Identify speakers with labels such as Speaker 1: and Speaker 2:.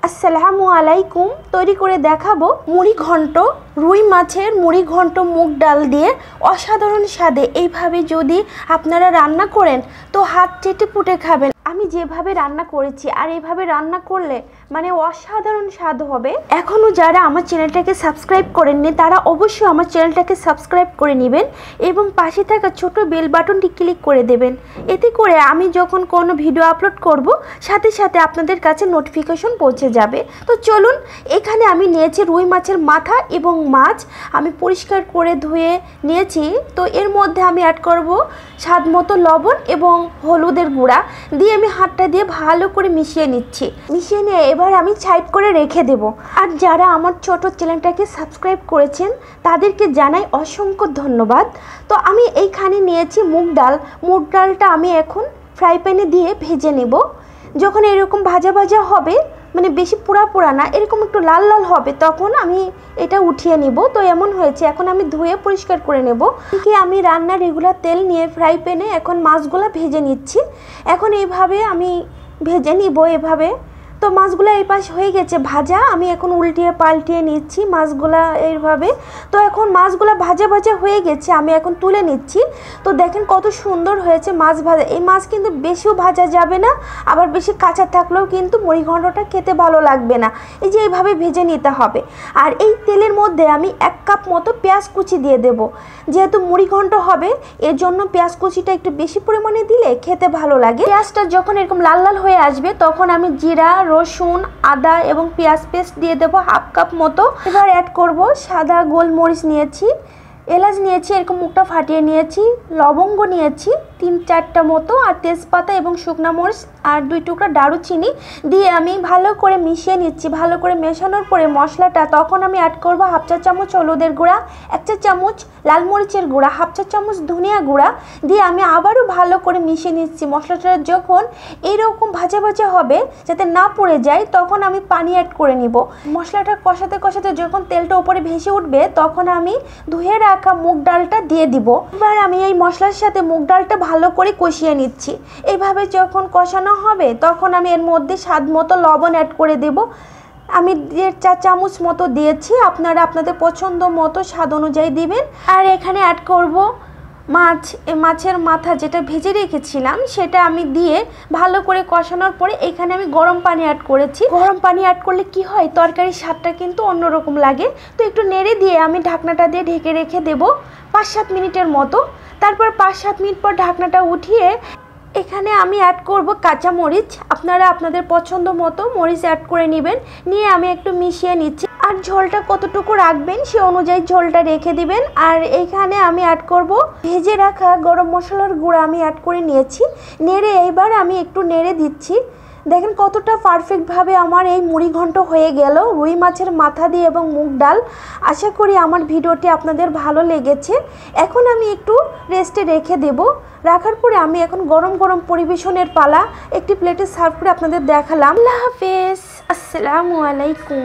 Speaker 1: আসসালামু আলাইকুম। তৈরি করে দেখাবো মুড়ি ঘন্ট। রুই মাছের মুড়ি ঘন্ট মুগ ডাল দিয়ে অসাধারণ স্বাদে এইভাবে যদি আপনারা রান্না করেন তো হাত চেটে পুটে খাবেন। আমি যেভাবে রান্না করেছি আর এইভাবে রান্না করলে মানে অসাধারণ স্বাদ হবে। এখনও যারা আমার চ্যানেলটাকে সাবস্ক্রাইব করেননি তারা অবশ্যই আমার চ্যানেলটাকে সাবস্ক্রাইব করে নেবেন এবং পাশে থাকা ছোট বেল বাটনটি ক্লিক করে দেবেন। এতে করে আমি যখন কোনো ভিডিও আপলোড করব সাথে সাথে আপনাদের কাছে নোটিফিকেশন পৌঁছে যাবে। তো চলুন, এখানে আমি নিয়েছি রুই মাছের মাথা এবং মাছ আমি পরিষ্কার করে ধুয়ে নিয়েছি। তো এর মধ্যে আমি অ্যাড করব স্বাদ মতো লবণ এবং হলুদের গুঁড়া দিয়ে আমি হাতটা দিয়ে ভালো করে মিশিয়ে নিচ্ছি। মিশিয়ে নিয়ে এবার আমি সাইড করে রেখে দেব। আর যারা আমার ছোট চ্যানেলটাকে সাবস্ক্রাইব করেছেন তাদেরকে জানাই অসংখ্য ধন্যবাদ। তো আমি এইখানে নিয়েছি মুগ ডাল। মুগ ডালটা আমি এখন ফ্রাই প্যানে দিয়ে ভেজে নেব। যখন এরকম ভাজা ভাজা হবে, মানে বেশি পোড়া পোড়া না, এরকম একটু লাল লাল হবে, তখন আমি এটা উঠিয়ে নিব। তো এমন হয়েছে, এখন আমি ধুয়ে পরিষ্কার করে নেব। ঠিক আমি রান্নার রেগুলার তেল নিয়ে ফ্রাই প্যানে এখন মাছগুলো ভেজে নিচ্ছি। এখন এইভাবে আমি ভেজে নিব এভাবে। তো মাছগুলো এই পাশ হয়ে গেছে ভাজা, আমি এখন উল্টিয়ে পাল্টিয়ে নিচ্ছি মাছগুলা এইভাবে। তো এখন মাছগুলো ভাজা ভাজা হয়ে গেছে, আমি এখন তুলে নিচ্ছি। তো দেখেন কত সুন্দর হয়েছে মাছ ভাজা। এই মাছ কিন্তু বেশিও ভাজা যাবে না, আবার বেশি কাঁচা থাকলেও কিন্তু মুড়ি ঘন্টটা খেতে ভালো লাগবে না। এই যে এইভাবে ভেজে নিতে হবে। আর এই তেলের মধ্যে আমি 1 কাপ মতো পেঁয়াজ কুচি দিয়ে দেব। যেহেতু মুড়ি ঘন্ট হবে এর জন্য পেঁয়াজ কুচিটা একটু বেশি পরিমাণে দিলে খেতে ভালো লাগে। পেঁয়াজটা যখন এরকম লাল লাল হয়ে আসবে তখন আমি জিরা, রসুন, আদা এবং পেঁয়াজ পেস্ট দিয়ে দেবো 1/2 কাপ মতো। এবার অ্যাড করব সাদা গোলমরিচ নিয়েছি, এলাচ নিয়েছি, এরকম মুখটা ফাটিয়ে নিয়েছি, লবঙ্গ নিয়েছি 3-4টা মতো, আর তেজপাতা এবং শুকনো মরিচ আর 2 টুকরা দারুচিনি দিয়ে আমি ভালো করে মিশিয়ে নিচ্ছি। ভালো করে মেশানোর পরে মশলাটা তখন আমি অ্যাড করব 1/2 চা চামচ হলুদের গুঁড়া, 1 চা চামচ লাল মরিচের গুঁড়া, 1/2 চা চামচ ধনিয়া গুঁড়া দিয়ে আমি আবারও ভালো করে মিশিয়ে নিচ্ছি। মশলাটা যখন এইরকম ভাজা ভাজা হবে যাতে না পুড়ে যায় তখন আমি পানি অ্যাড করে নিব। মশলাটা কষাতে কষাতে যখন তেলটা উপরে ভেসে উঠবে তখন আমি ধুয়ে রাখা মুগ ডালটা দিয়ে দিব। এবার আমি এই মশলার সাথে মুগ ডালটা ভালো করে কষিয়ে নিচ্ছি। এইভাবে যখন কষানো হবে তখন আমি এর মধ্যে স্বাদ মতো লবণ অ্যাড করে দেব। আমি 1.5 চা চামচ মতো দিয়েছি, আপনারা আপনাদের পছন্দ মতো স্বাদ অনুযায়ী দিবেন। আর এখানে অ্যাড করব মাছের মাথা যেটা ভেজে রেখেছিলাম সেটা আমি দিয়ে ভালো করে কষানোর পরে এখানে আমি গরম পানি অ্যাড করেছি। গরম পানি অ্যাড করলে কি হয়, তরকারির স্বাদটা কিন্তু অন্যরকম লাগে। তো একটু নেড়ে দিয়ে আমি ঢাকনাটা দিয়ে ঢেকে রেখে দেব 5-7 মিনিটের মতো। তারপর 5-7 মিনিট পর ঢাকনাটা উঠিয়ে এখানে আমি অ্যাড করব কাঁচা মরিচ। আপনারা আপনাদের পছন্দ মতো মরিচ অ্যাড করে নেবেন। নিয়ে আমি একটু মিশিয়ে নিচ্ছি। আর ঝোলটা কতটুকু রাখবেন সে অনুযায়ী ঝোলটা রেখে দিবেন। আর এইখানে আমি অ্যাড করব ভেজে রাখা গরম মশলার গুঁড়া আমি অ্যাড করে নিয়েছি। নেড়ে এইবার আমি একটু নেড়ে দিচ্ছি। দেখেন কতটা পারফেক্টভাবে আমার এই মুড়ি ঘন্ট হয়ে গেল রুই মাছের মাথা দিয়ে এবং মুগ ডাল। আশা করি আমার ভিডিওটি আপনাদের ভালো লেগেছে। এখন আমি একটু রেস্টে রেখে দেব। রাখার পরে আমি এখন গরম গরম পরিবেশনের পালা। একটি প্লেটে সার্ভ করে আপনাদের দেখালাম। আল্লাহ হাফেজ, আসসালামু আলাইকুম।